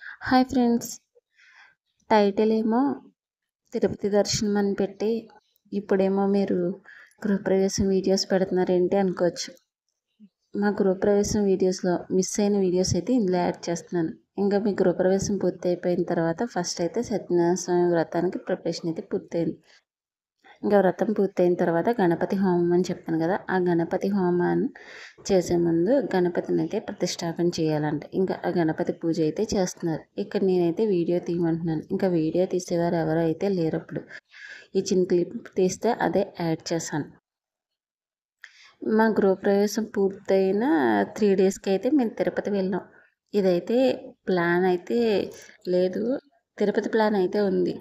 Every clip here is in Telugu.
హాయ్ ఫ్రెండ్స్, టైటిల్ ఏమో తిరుపతి దర్శనం అని పెట్టి ఇప్పుడేమో మీరు గృహప్రవేశం వీడియోస్ పెడుతున్నారేంటి అనుకోవచ్చు. మా గృహప్రవేశం వీడియోస్లో మిస్ అయిన వీడియోస్ అయితే ఇందులో యాడ్ చేస్తున్నాను. ఇంకా మీ గృహప్రవేశం పూర్తి అయిపోయిన తర్వాత ఫస్ట్ అయితే సత్యనారాయణ స్వామి వ్రతానికి ప్రిపరేషన్ అయితే పూర్తయింది. ఇంకా వ్రతం పూర్తయిన తర్వాత గణపతి హోమం అని చెప్పాను కదా, ఆ గణపతి హోమాన్ని చేసే ముందు గణపతిని అయితే ప్రతిష్టాపన చేయాలంట. ఇంకా ఆ గణపతి పూజ అయితే చేస్తున్నారు. ఇక్కడ నేనైతే వీడియో తీయమంటున్నాను. ఇంకా వీడియో తీసేవారు ఎవరో అయితే లేరు. అప్పుడు ఈ చిన్న క్లిప్ తీస్తే అదే యాడ్ చేశాను. మా గృహప్రవేశం పూర్తయిన 3 డేస్కి అయితే మేము తిరుపతి వెళ్ళాం. ఇదైతే ప్లాన్ అయితే లేదు, తిరుపతి ప్లాన్ అయితే ఉంది.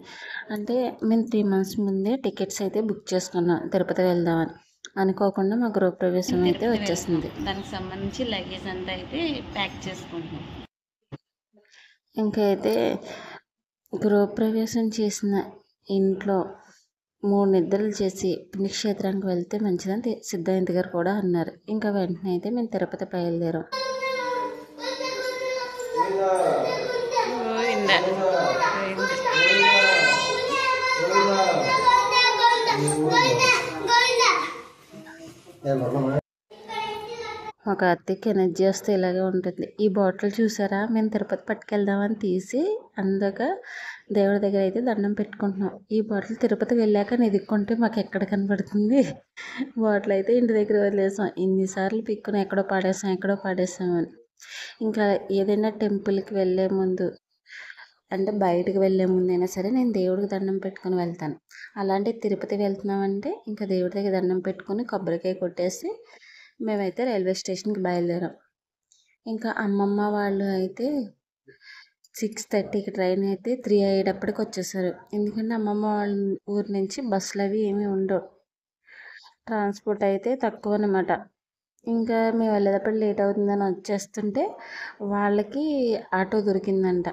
అంటే మేము 3 మంత్స్ ముందే టికెట్స్ అయితే బుక్ చేసుకున్నాం తిరుపతి వెళ్దామని. అనుకోకుండా మా గృహప్రవేశం అయితే వచ్చేసింది. దానికి సంబంధించి లగేజ్ అంతా అయితే ప్యాక్ చేసుకుంటున్నాం. ఇంకైతే గృహప్రవేశం చేసిన ఇంట్లో 3 నిద్రలు చేసి పుణ్యక్షేత్రానికి వెళ్తే మంచిదని సిద్ధాంత్ గారు కూడా అన్నారు. ఇంకా వెంటనే అయితే మేము తిరుపతి బయలుదేరాం. ఒక అత్తకి ఎనర్జీ వస్తే ఇలాగే ఉంటుంది. ఈ బాటిల్ చూసారా, మేము తిరుపతి పట్టుకెళ్దామని తీసి అందాక దేవుడి దగ్గర అయితే దండం పెట్టుకుంటున్నాం. ఈ బాటిల్ తిరుపతి వెళ్ళాక నెదుక్కుంటే మాకు ఎక్కడ కనబడుతుంది. బాటిల్ అయితే ఇంటి దగ్గర వదిలేసాం. ఇన్నిసార్లు పిక్కుని ఎక్కడో పాడేసాం అని. ఇంకా ఏదైనా టెంపుల్కి వెళ్ళే ముందు, అంటే బయటకు వెళ్ళే ముందైనా సరే నేను దేవుడికి దండం పెట్టుకుని వెళ్తాను. అలాంటి తిరుపతి వెళ్తున్నామంటే ఇంకా దేవుడి దగ్గర దండం పెట్టుకుని కొబ్బరికాయ కొట్టేసి మేమైతే రైల్వే స్టేషన్కి బయలుదేరాం. ఇంకా అమ్మమ్మ వాళ్ళు అయితే 6:30కి ట్రైన్ అయితే 3 అయ్యేటప్పటికి వచ్చేసారు. ఎందుకంటే అమ్మమ్మ వాళ్ళ ఊరు నుంచి బస్సులు అవి ఏమీ ఉండవు, ట్రాన్స్పోర్ట్ అయితే తక్కువ అనమాట. ఇంకా మేము వెళ్ళేటప్పుడు లేట్ అవుతుందని వచ్చేస్తుంటే వాళ్ళకి ఆటో దొరికిందంట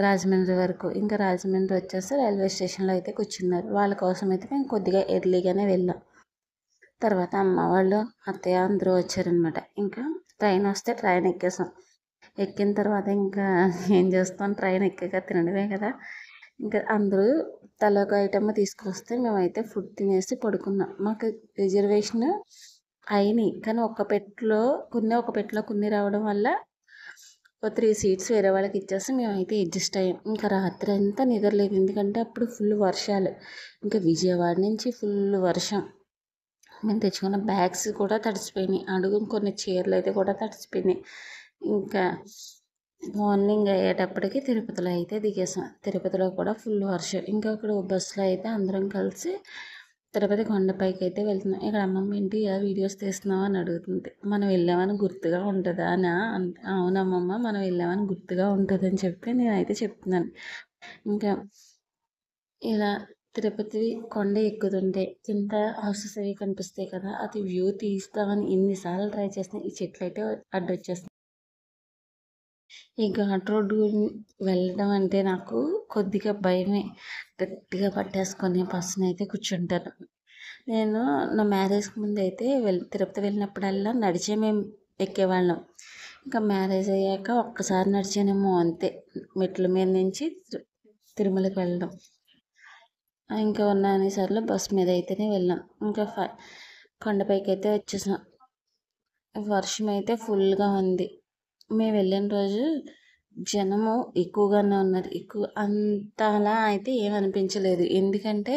రాజమండ్రి వరకు. ఇంకా రాజమండ్రి వచ్చేస్తే రైల్వే స్టేషన్లో అయితే కూర్చున్నారు. వాళ్ళ కోసం అయితే మేము కొద్దిగా ఎర్లీగానే వెళ్ళాం. తర్వాత అమ్మ వాళ్ళు అత్తయ్య అందరూ వచ్చారనమాట. ఇంకా ట్రైన్ వస్తే ట్రైన్ ఎక్కేసాం. ఎక్కిన తర్వాత ఇంకా ఏం చేస్తాం, ట్రైన్ ఎక్కాక తినడమే కదా. ఇంకా అందరూ తల ఒక ఐటమ్ తీసుకొస్తే మేమైతే ఫుడ్ తినేసి పడుకున్నాం. మాకు రిజర్వేషన్ అయినాయి కానీ ఒక పెట్టెలో కొన్ని రావడం వల్ల 3 సీట్స్ వేరే వాళ్ళకి ఇచ్చేసి మేమైతే అడ్జస్ట్ అయ్యాం. ఇంకా రాత్రి అంతా నిద్రలేదు, ఎందుకంటే అప్పుడు ఫుల్ వర్షాలు. ఇంకా విజయవాడ నుంచి ఫుల్ వర్షం. మేము తెచ్చుకున్న బ్యాగ్స్ కూడా తడిసిపోయినాయి, అడుగు కొన్ని చీరలు అయితే కూడా తడిసిపోయినాయి. ఇంకా మార్నింగ్ అయ్యేటప్పటికి తిరుపతిలో అయితే దిగేసాం. తిరుపతిలో కూడా ఫుల్ వర్షం. ఇంకా అక్కడ బస్సులో అయితే అందరం కలిసి తిరుపతి కొండపైకి అయితే వెళ్తున్నాం. ఇక్కడ అమ్మమ్మ ఏంటి ఇలా వీడియోస్ తీస్తున్నావు అని అడుగుతుంది. మనం వెళ్ళామని గుర్తుగా ఉంటుందా అని. అవునమ్మమ్మ, మనం వెళ్ళామని గుర్తుగా ఉంటుందని చెప్పి నేనైతే చెప్తున్నాను. ఇంకా ఇలా తిరుపతి కొండ ఎక్కుతుంటే కింద హౌసెస్ అవి కనిపిస్తాయి కదా, అది వ్యూ తీస్తామని ఎన్నిసార్లు ట్రై చేసినా ఈ చెట్లు అయితే అడ్డొచ్చేస్తాయి. ఈ ఘాట్ రోడ్డు వెళ్ళడం అంటే నాకు కొద్దిగా భయమే. గట్టిగా పట్టేసుకొని బస్సుని అయితే కూర్చుంటాను. నేను నా మ్యారేజ్కి ముందు అయితే తిరుపతి వెళ్ళినప్పుడల్లా నడిచే మేము ఎక్కేవాళ్ళం. ఇంకా మ్యారేజ్ అయ్యాక ఒక్కసారి నడిచానేమో అంతే, మెట్ల మీద నుంచి తిరుమలకి వెళ్ళడం. ఇంకా ఉన్న అన్నిసార్లు బస్ మీద అయితేనే వెళ్ళాం. ఇంకా కొండపైకి అయితే వచ్చేసాం. వర్షం అయితే ఫుల్గా ఉంది. మేము వెళ్ళిన రోజు జనము ఎక్కువగానే ఉన్నారు. అంతలా అయితే ఏమనిపించలేదు, ఎందుకంటే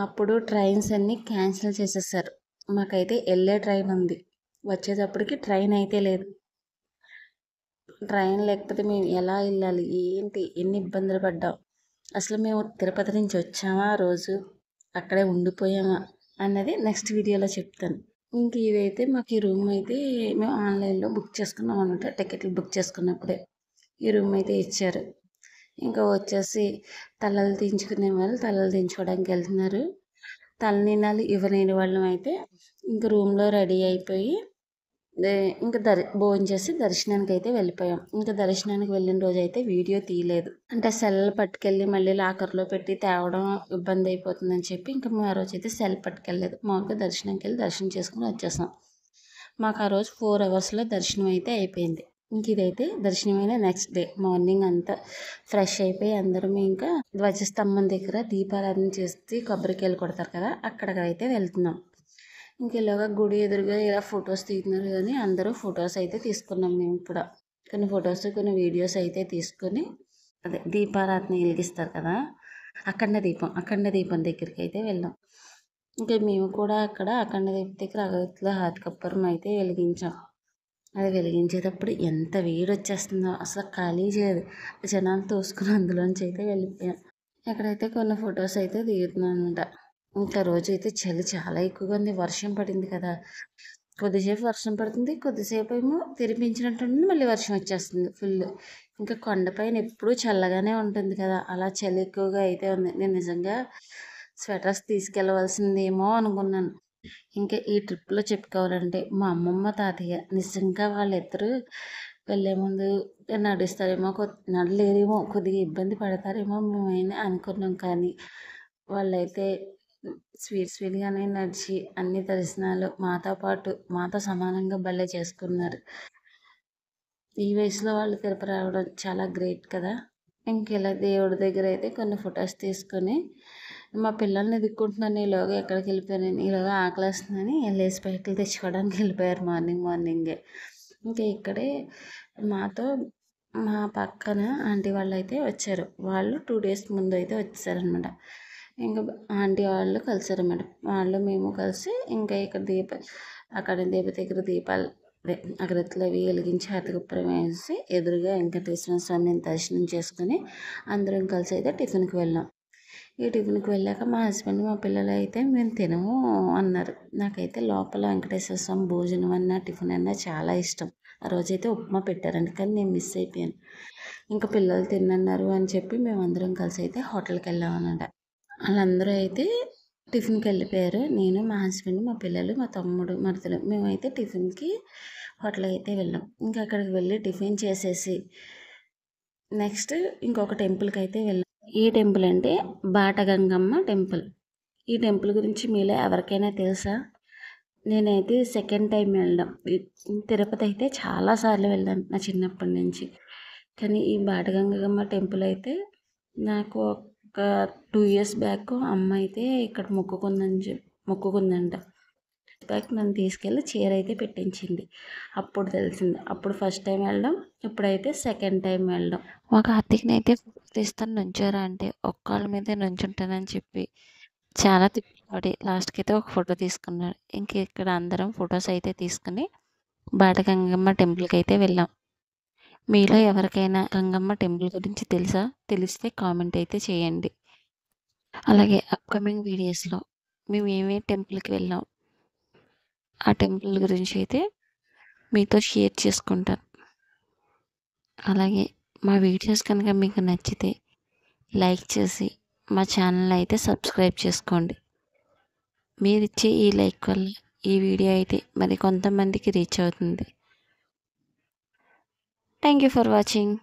అప్పుడు ట్రైన్స్ అన్నీ క్యాన్సిల్ చేసేసారు. మాకైతే వెళ్ళే ట్రైన్ ఉంది, వచ్చేటప్పటికి ట్రైన్ అయితే లేదు. ట్రైన్ లేకపోతే మేము ఎలా వెళ్ళాలి, ఏంటి, ఎన్ని ఇబ్బందులు పడ్డాం. అసలు మేము తిరుపతి నుంచి వచ్చామా రోజు, అక్కడే ఉండిపోయామా అన్నది నెక్స్ట్ వీడియోలో చెప్తాను. ఇంక ఇదైతే మాకు ఈ రూమ్ అయితే మేము ఆన్లైన్లో బుక్ చేసుకున్నాం అనమాట. టికెట్లు బుక్ చేసుకున్నప్పుడే ఈ రూమ్ అయితే ఇచ్చారు. ఇంకా వచ్చేసి తలలు దించుకునే వాళ్ళు తలలు దించుకోవడానికి వెళ్తున్నారు. తలనీనాలు ఇవ్వలేని వాళ్ళం అయితే ఇంక రూమ్లో రెడీ అయిపోయి ఇంకా భోజనం చేసి దర్శనానికి అయితే వెళ్ళిపోయాం. ఇంకా దర్శనానికి వెళ్ళిన రోజు అయితే వీడియో తీయలేదు, అంటే సెల్ పట్టుకెళ్ళి మళ్ళీ లాకర్లో పెట్టి తేవడం ఇబ్బంది అయిపోతుందని చెప్పి ఇంకా మేము ఆ రోజు అయితే సెల్ పట్టుకెళ్ళలేదు. మామూలుగా దర్శనంకి వెళ్ళి దర్శనం చేసుకుని వచ్చేసాం. మాకు ఆ రోజు 4 అవర్స్లో దర్శనం అయితే అయిపోయింది. ఇంక ఇదైతే దర్శనమైన నెక్స్ట్ డే మార్నింగ్ అంతా ఫ్రెష్ అయిపోయి అందరం ఇంకా ధ్వజస్తంభం దగ్గర దీపారాధన చేసి కొబ్బరికాయలు కొడతారు కదా, అక్కడికైతే వెళ్తున్నాం. ఇంక ఇలాగా గుడి ఎదురుగా ఇలా ఫొటోస్ తీస్తున్నారు కానీ అందరూ ఫొటోస్ అయితే తీసుకున్నాం. మేము కూడా కొన్ని ఫొటోస్ కొన్ని వీడియోస్ అయితే తీసుకొని అదే దీపారాధన వెలిగిస్తారు కదా, అఖండ దీపం దగ్గరికి అయితే వెళ్ళాం. ఇంకా మేము కూడా అక్కడ అఖండ దీపం దగ్గర అగరత్తులో హాత్ కప్పూరం అయితే వెలిగించాం. అది వెలిగించేటప్పుడు ఎంత వేడి వచ్చేస్తుందో అసలు ఖాళీ చేయదు, జనాలు తోసుకుని అందులోంచి అయితే వెళ్ళిపోయాం. ఎక్కడైతే కొన్ని ఫొటోస్ అయితే దిగుతున్నాం అనమాట. ఇంకా రోజు అయితే చలి చాలా ఎక్కువగా ఉంది, వర్షం పడింది కదా, కొద్దిసేపు వర్షం పడుతుంది, కొద్దిసేపు ఏమో తెరిపించినట్టుండి మళ్ళీ వర్షం వచ్చేస్తుంది ఫుల్. ఇంకా కొండపైన ఎప్పుడూ చల్లగానే ఉంటుంది కదా, అలా చలి ఎక్కువగా అయితే ఉంది. నేను నిజంగా స్వెటర్స్ తీసుకెళ్ళవలసిందేమో అనుకున్నాను. ఇంకా ఈ ట్రిప్లో చెప్పుకోవాలంటే మా అమ్మమ్మ తాతయ్య నిజంగా వాళ్ళిద్దరూ వెళ్ళే ముందు నడుస్తారేమో నడలేరేమో కొద్దిగా ఇబ్బంది పడతారేమో మేమైనా అనుకున్నాం. కానీ వాళ్ళైతే స్వీట్గానే నడిచి అన్ని దర్శనాలు మాతో సమానంగా భలే చేసుకున్నారు. ఈ వయసులో వాళ్ళు తిరుపతి రావడం చాలా గ్రేట్ కదా. ఇంకెలా దేవుడి దగ్గర అయితే కొన్ని ఫొటోస్ తీసుకొని మా పిల్లల్ని ఎదుక్కుంటున్నాను. ఈలోగా ఎక్కడికి వెళ్ళిపోయాను, ఈలోగా ఆకలేస్తుందని లేస్ ప్యాకెట్లు తెచ్చుకోవడానికి వెళ్ళిపోయారు మార్నింగే. ఇంకా ఇక్కడే మాతో మా పక్కన ఆంటీ వాళ్ళు అయితే వచ్చారు. వాళ్ళు 2 days ముందు అయితే వచ్చారనమాట. ఇంకా ఆంటీ వాళ్ళు కలిసారన్నమాట. వాళ్ళు మేము కలిసి ఇంకా ఇక్కడ అక్కడ దగ్గర దీపాలు అగరత్తులు అవి వెలిగించి హారతికర్పూరం వేసి ఎదురుగా వెంకటేశ్వర స్వామిని దర్శనం చేసుకుని అందరం కలిసి అయితే టిఫిన్కి వెళ్ళాం. ఈ టిఫిన్కి వెళ్ళాక మా హస్బెండ్ మా పిల్లలు అయితే మేము తినము అన్నారు. నాకైతే లోపల వెంకటేశ్వర స్వామి భోజనం అన్న టిఫిన్ అన్నా చాలా ఇష్టం. ఆ రోజైతే ఉప్మా పెట్టారండి, కానీ నేను మిస్ అయిపోయాను. ఇంకా పిల్లలు తిన్నన్నారు అని చెప్పి మేము అందరం కలిసి అయితే హోటల్కి వెళ్ళామన్నమాట. వాళ్ళందరూ అయితే టిఫిన్కి వెళ్ళిపోయారు. నేను మా హస్బెండ్ మా పిల్లలు మా తమ్ముడు మరదలు మేమైతే టిఫిన్కి హోటల్ అయితే వెళ్ళాం. ఇంకా అక్కడికి వెళ్ళి టిఫిన్ చేసేసి నెక్స్ట్ ఇంకొక టెంపుల్కి అయితే వెళ్ళాం. ఈ టెంపుల్ అంటే బాటగంగమ్మ టెంపుల్. ఈ టెంపుల్ గురించి మీలో ఎవరికైనా తెలుసా? నేనైతే సెకండ్ టైం వెళ్ళడం. తిరుపతి అయితే చాలాసార్లు వెళ్ళాను నా చిన్నప్పటి నుంచి. కానీ ఈ బాటగంగమ్మ టెంపుల్ అయితే నాకు ఒక 2 years బ్యాక్ అమ్మ అయితే ఇక్కడ మొక్కుకుందంట. బ్యాక్ నన్ను తీసుకెళ్ళి చీర అయితే పెట్టించింది. అప్పుడు తెలిసింది. అప్పుడు ఫస్ట్ టైం వెళ్ళడం, ఇప్పుడైతే సెకండ్ టైం వెళ్ళడం. మా కార్తీక్ని అయితే తీస్తాను నుంచోరా అంటే ఒక్కళ్ళ మీదే నుంచుంటానని చెప్పి చాలా తిప్పి లాస్ట్కి అయితే ఒక ఫోటో తీసుకున్నాడు. ఇంక ఇక్కడ అందరం ఫొటోస్ అయితే తీసుకుని బాటగంగమ్మ టెంపుల్కి అయితే వెళ్ళాం. మీలో ఎవరికైనా గంగమ్మ టెంపుల్ గురించి తెలిస్తే కామెంట్ అయితే చేయండి. అలాగే అప్కమింగ్ వీడియోస్లో మేము ఏమేమి టెంపుల్కి వెళ్ళాం ఆ టెంపుల్ గురించి అయితే మీతో షేర్ చేసుకుంటాను. అలాగే మా వీడియోస్ కనుక మీకు నచ్చితే లైక్ చేసి మా ఛానల్ అయితే సబ్స్క్రైబ్ చేసుకోండి. మీరు ఇచ్చే ఈ లైక్ వల్ల ఈ వీడియో అయితే మరి కొంతమందికి రీచ్ అవుతుంది. Thank you for watching.